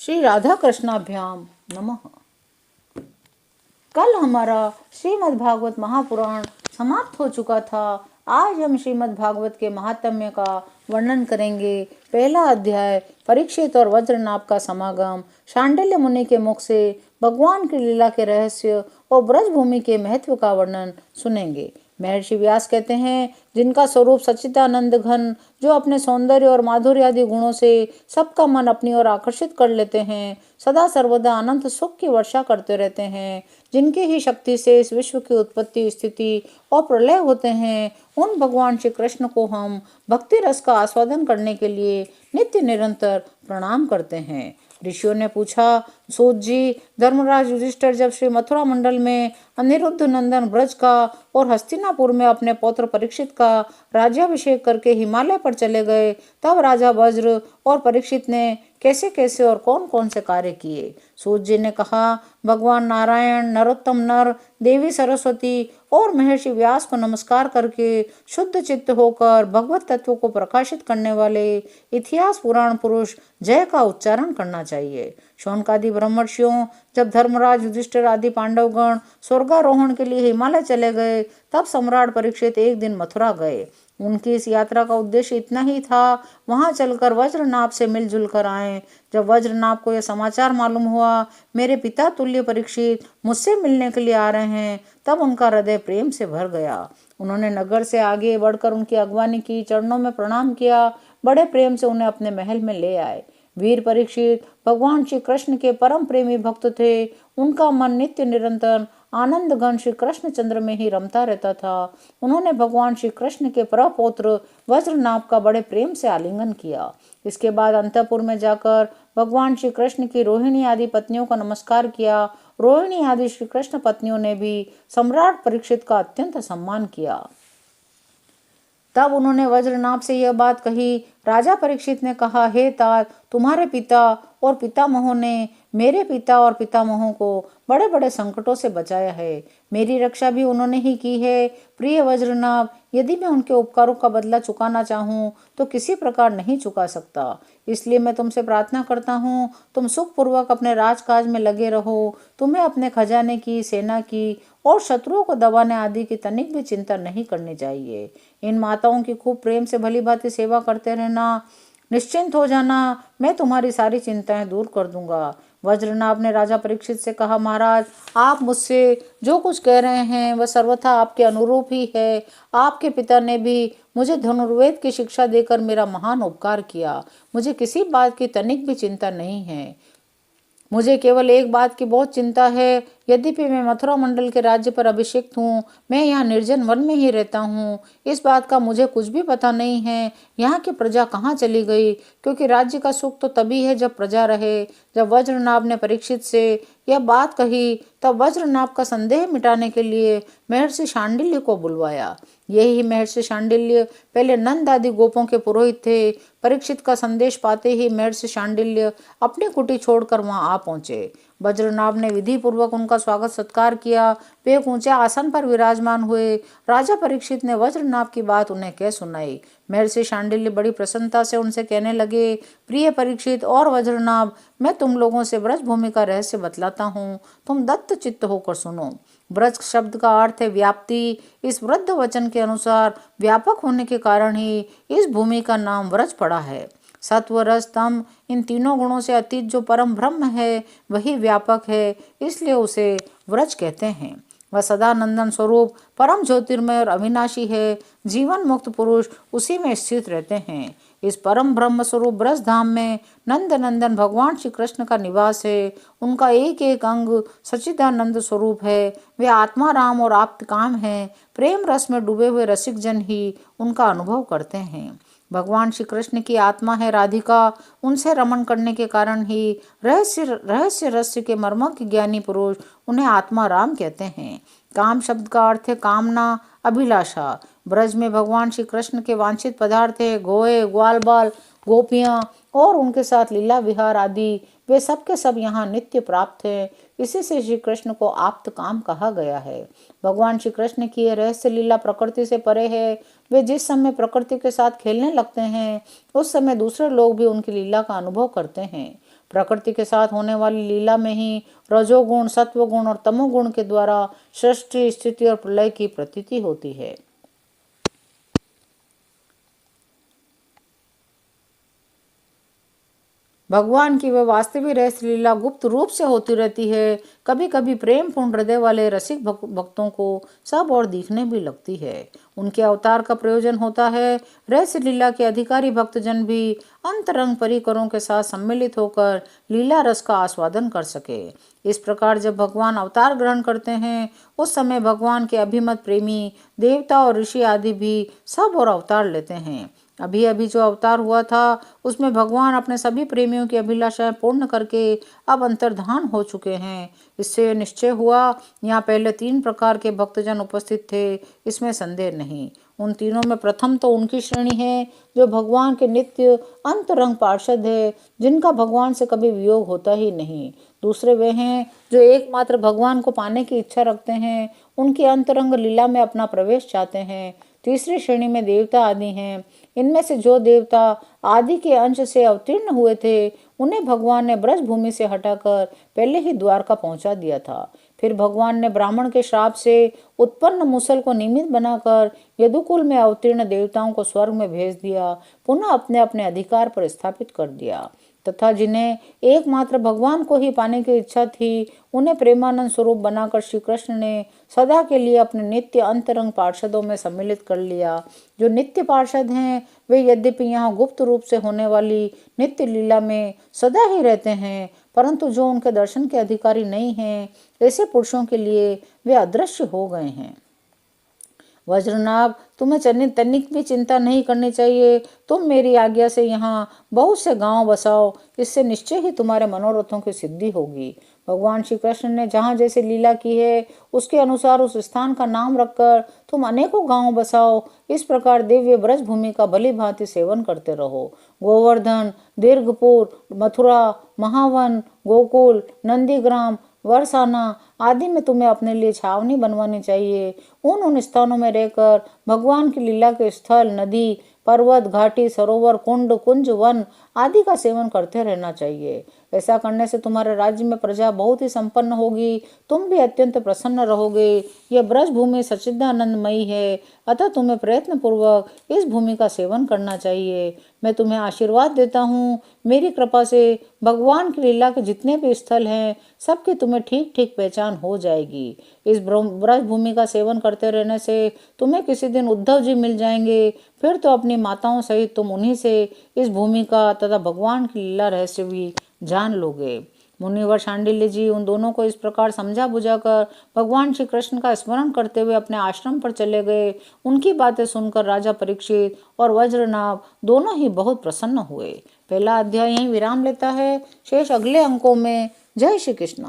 श्री राधा कृष्णाभ्याम नमः। कल हमारा श्रीमद् भागवत महापुराण समाप्त हो चुका था। आज हम श्रीमद् भागवत के महात्म्य का वर्णन करेंगे। पहला अध्याय परीक्षित और वज्रनाभ का समागम, शांडिल्य मुनि के मुख से भगवान की लीला के रहस्य और ब्रजभूमि के महत्व का वर्णन सुनेंगे। महर्षि व्यास कहते हैं, जिनका स्वरूप सच्चिदानंद घन, जो अपने सौंदर्य और माधुर्य आदि गुणों से सबका मन अपनी ओर आकर्षित कर लेते हैं, सदा सर्वदा अनंत सुख की वर्षा करते रहते हैं, जिनकी ही शक्ति से इस विश्व की उत्पत्ति, स्थिति और प्रलय होते हैं, उन भगवान श्री कृष्ण को हम भक्ति रस का आस्वादन करने के लिए नित्य निरंतर प्रणाम करते हैं। ऋषियों ने पूछा, सूत जी, धर्मराज युधिष्ठिर जब श्री मथुरा मंडल में अनिरुद्ध नंदन ब्रज का और हस्तिनापुर में अपने पौत्र परीक्षित का राज्याभिषेक करके हिमालय पर चले गए, तब राजा वज्र और परीक्षित ने कैसे कैसे और कौन कौन से कार्य किए। सूत जी ने कहा, भगवान नारायण, नरोत्तम नर, देवी सरस्वती और महर्षि व्यास को नमस्कार करके शुद्ध चित्त होकर भगवत तत्व को प्रकाशित करने वाले इतिहास पुराण पुरुष जय का उच्चारण करना चाहिए। शौनकादि ब्रह्मर्षियों जब धर्मराज युधिष्ठिर आदि पांडवगण स्वर्गारोहण के लिए हिमालय चले गए, तब सम्राट परीक्षित एक दिन मथुरा गए। उनकी इस यात्रा का उद्देश्य इतना ही था, वहां चलकर वज्रनाभ से मिलजुल कर आए। जब वज्रनाभ को यह समाचार मालूम हुआ, मेरे पिता तुल्य परीक्षित मुझसे मिलने के लिए आ रहे हैं, तब उनका हृदय प्रेम से भर गया। उन्होंने नगर से आगे बढ़कर उनकी अगवानी की, चरणों में प्रणाम किया, बड़े प्रेम से उन्हें अपने महल में ले आए। वीर परीक्षित भगवान श्री कृष्ण के परम प्रेमी भक्त थे। उनका मन नित्य निरंतर आनंद घन श्री कृष्ण चंद्र में ही रमता रहता था। उन्होंने भगवान श्री कृष्ण के प्रपौत्र वज्रनाभ का बड़े प्रेम से आलिंगन किया। इसके बाद अंतःपुर में जाकर भगवान श्री कृष्ण की रोहिणी आदि पत्नियों का नमस्कार किया। रोहिणी आदि श्री कृष्ण पत्नियों ने भी सम्राट परीक्षित का अत्यंत सम्मान किया। तब उन्होंने वज्रनाभ से यह बात कही। राजा परीक्षित ने कहा, हे तात, तुम्हारे पिता और पितामहों ने मेरे पिता और पितामहों को बड़े बड़े संकटों से बचाया है। मेरी रक्षा भी उन्होंने ही की है। प्रिय वज्रनाभ, यदि मैं उनके उपकारों का बदला चुकाना चाहूँ तो किसी प्रकार नहीं चुका सकता। इसलिए मैं तुमसे प्रार्थना करता हूँ, तुम सुखपूर्वक अपने राजकाज में लगे रहो। तुम्हें अपने खजाने की, सेना की और शत्रुओं को दबाने आदि की तनिक भी चिंता नहीं करनी चाहिए। इन माताओं की खूब प्रेम से भली भांति सेवा करते रहना। निश्चिंत हो जाना, मैं तुम्हारी सारी चिंताएं दूर कर दूंगा। वज्रनाभ ने राजा परीक्षित से कहा, महाराज, आप मुझसे जो कुछ कह रहे हैं वह सर्वथा आपके अनुरूप ही है। आपके पिता ने भी मुझे धनुर्वेद की शिक्षा देकर मेरा महान उपकार किया। मुझे किसी बात की तनिक भी चिंता नहीं है। मुझे केवल एक बात की बहुत चिंता है। यद्यपि मैं मथुरा मंडल के राज्य पर अभिषिक्त हूँ, मैं यहाँ निर्जन वन में ही रहता हूँ। इस बात का मुझे कुछ भी पता नहीं है, यहाँ की प्रजा कहाँ चली गई, क्योंकि राज्य का सुख तो तभी है जब प्रजा रहे। जब वज्रनाभ ने परीक्षित से यह बात कही, तब वज्रनाभ का संदेह मिटाने के लिए महर्षि शांडिल्य को बुलवाया। यही महर्षि शांडिल्य पहले नंद आदि गोपों के पुरोहित थे। परीक्षित का संदेश पाते ही महर्षि शांडिल्य अपनी कुटी छोड़कर वहां आ पहुंचे। वज्रनाभ ने विधि पूर्वक उनका स्वागत सत्कार किया। वे एक ऊंचे आसन पर विराजमान हुए। राजा परीक्षित ने वज्रनाभ की बात उन्हें कह सुनाई। महर्षि शांडिल्य बड़ी प्रसन्नता से उनसे कहने लगे, प्रिय परीक्षित और वज्रनाभ, मैं तुम लोगों से ब्रजभूमि का रहस्य बतलाता हूँ, तुम दत्त चित्त होकर सुनो। ब्रज शब्द का अर्थ है व्याप्ति। इस वृद्ध वचन के अनुसार व्यापक होने के कारण ही इस भूमि का नाम व्रज पड़ा है। सत्व, रज, तम, इन तीनों गुणों से अतीत जो परम ब्रह्म है वही व्यापक है, इसलिए उसे व्रज कहते हैं। वह सदानंदन स्वरूप परम ज्योतिर्मय और अविनाशी है। जीवन मुक्त पुरुष उसी में स्थित रहते हैं। इस परम ब्रह्म स्वरूप ब्रज धाम में नंद नंदन भगवान श्री कृष्ण का निवास है। उनका एक एक अंग सच्चिदानंद स्वरूप है। वे आत्मा राम और आप्त काम है। प्रेम रस में डूबे हुए रसिक जन ही उनका अनुभव करते हैं। भगवान श्री कृष्ण की आत्मा है राधिका। उनसे रमण करने के कारण ही रहस्य रस्य के मर्मज्ञ ज्ञानी पुरुष उन्हें आत्मा राम कहते हैं। काम शब्द का अर्थ है कामना, अभिलाषा। ब्रज में भगवान श्री कृष्ण के वांछित पदार्थ है गोए, ग्वाल बाल, गोपियां और उनके साथ लीला विहार आदि। वे सब के सब यहाँ नित्य प्राप्त हैं। इसी से श्री कृष्ण को आप्त काम कहा गया है। भगवान श्री कृष्ण की यह रहस्य लीला प्रकृति से परे है। वे जिस समय प्रकृति के साथ खेलने लगते हैं, उस समय दूसरे लोग भी उनकी लीला का अनुभव करते हैं। प्रकृति के साथ होने वाली लीला में ही रजोगुण, सत्वगुण और तमोगुण के द्वारा सृष्टि, स्थिति और प्रलय की प्रतीति होती है। भगवान की वह वास्तविक रहस्य लीला गुप्त रूप से होती रहती है। कभी कभी प्रेम पूर्ण हृदय वाले रसिक भक्तों को सब और दिखने भी लगती है। उनके अवतार का प्रयोजन होता है रहस्य लीला के अधिकारी भक्तजन भी अंतरंग परिकरों के साथ सम्मिलित होकर लीला रस का आस्वादन कर सके। इस प्रकार जब भगवान अवतार ग्रहण करते हैं उस समय भगवान के अभिमत प्रेमी देवता और ऋषि आदि भी सब और अवतार लेते हैं। अभी अभी जो अवतार हुआ था उसमें भगवान अपने सभी प्रेमियों की अभिलाषाएं पूर्ण करके अब अंतर्धान हो चुके हैं। इससे निश्चय हुआ यहाँ पहले 3 प्रकार के भक्तजन उपस्थित थे, इसमें संदेह नहीं। उन तीनों में प्रथम तो उनकी श्रेणी है जो भगवान के नित्य अंतरंग पार्षद है, जिनका भगवान से कभी वियोग होता ही नहीं। दूसरे वे हैं जो एकमात्र भगवान को पाने की इच्छा रखते हैं, उनकी अंतरंग लीला में अपना प्रवेश चाहते हैं। तीसरी श्रेणी में देवता आदि हैं। इनमें से जो देवता आदि के अंश से अवतीर्ण हुए थे उन्हें भगवान ने ब्रज भूमि से हटाकर पहले ही द्वारका पहुंचा दिया था। फिर भगवान ने ब्राह्मण के श्राप से उत्पन्न मूसल को निमित्त बनाकर यदुकुल में अवतीर्ण देवताओं को स्वर्ग में भेज दिया, पुनः अपने अपने अधिकार पर स्थापित कर दिया। तथा जिन्हें एकमात्र भगवान को ही पाने की इच्छा थी उन्हें प्रेमानंद स्वरूप बनाकर श्री कृष्ण ने सदा के लिए अपने नित्य अंतरंग पार्षदों में सम्मिलित कर लिया। जो नित्य पार्षद हैं वे यद्यपि यहाँ गुप्त रूप से होने वाली नित्य लीला में सदा ही रहते हैं, परंतु जो उनके दर्शन के अधिकारी नहीं हैं ऐसे पुरुषों के लिए वे अदृश्य हो गए हैं। वज्रनाभ, तुम्हें तनिक भी चिंता नहीं करनी चाहिए। तुम मेरी आज्ञा से यहाँ बहुत से गांव बसाओ, इससे निश्चय ही तुम्हारे मनोरथों की सिद्धि होगी। भगवान श्री कृष्ण ने जहाँ जैसे लीला की है उसके अनुसार उस स्थान का नाम रखकर तुम अनेकों गांव बसाओ। इस प्रकार दिव्य ब्रज भूमि का भली भांति सेवन करते रहो। गोवर्धन, दीर्घपुर, मथुरा, महावन, गोकुल, नंदीग्राम, वरसाना आदि में तुम्हें अपने लिए छावनी बनवानी चाहिए। उन स्थानों में रहकर भगवान की लीला के स्थल, नदी, पर्वत, घाटी, सरोवर, कुंड, कुंज, वन आदि का सेवन करते रहना चाहिए। ऐसा करने से तुम्हारे राज्य में प्रजा बहुत ही संपन्न होगी, तुम भी अत्यंत प्रसन्न रहोगे। यह ब्रज भूमि सच्चिदानंदमयी है, अतः तुम्हें प्रयत्न पूर्वक इस भूमि का सेवन करना चाहिए। मैं तुम्हें आशीर्वाद देता हूँ, मेरी कृपा से भगवान की लीला के जितने भी स्थल हैं सबकी तुम्हें ठीक ठीक पहचान हो जाएगी। इस ब्रज भूमि का सेवन करते रहने से तुम्हें किसी दिन उद्धव जी मिल जाएंगे, फिर तो अपनी माताओं सहित तुम उन्हीं से इस भूमि का तथा भगवान की लीला रहस्य भी जान लोगे। मुनिवर शांडिल्य जी उन दोनों को इस प्रकार समझा बुझाकर भगवान श्री कृष्ण का स्मरण करते हुए अपने आश्रम पर चले गए। उनकी बातें सुनकर राजा परीक्षित और वज्रनाभ दोनों ही बहुत प्रसन्न हुए। पहला अध्याय यहीं विराम लेता है, शेष अगले अंकों में। जय श्री कृष्ण।